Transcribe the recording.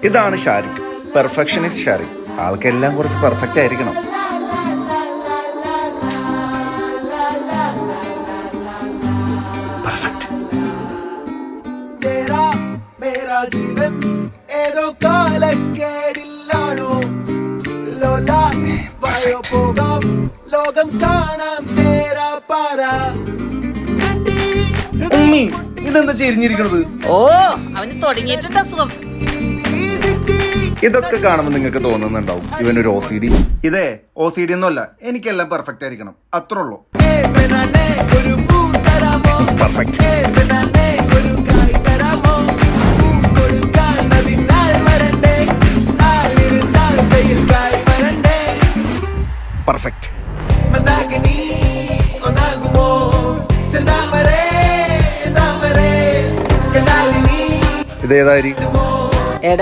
ഇതാണ് ഷാരിഖ്, പെർഫെക്ഷനിസ്റ്റ് ഷാരിഖ്. ആൾക്കെല്ലാം കുറച്ച് പെർഫെക്റ്റ് ആയിരിക്കണം. ജീവൻ ഏതോ കാലക്കേടില്ലാണോ പോകാം ലോകം കാണാം തേരാ പാറ. ഇതെന്താ ചെരിഞ്ഞിരിക്കണത്? ഓ, അവന് തുടങ്ങിയിട്ടുണ്ട് അസുഖം. ഇതൊക്കെ കാണുമ്പോൾ നിങ്ങൾക്ക് തോന്നുന്നുണ്ടാവും ഇവനൊരു OCD. ഇതേ OCD ഒന്നുമല്ല, എനിക്കെല്ലാം പെർഫെക്റ്റ് ആയിരിക്കണം, അത്രേ ഉള്ളൂ. പെർഫെക്റ്റ്. പെർഫെക്റ്റ്. ഇതേതായിരിക്കും?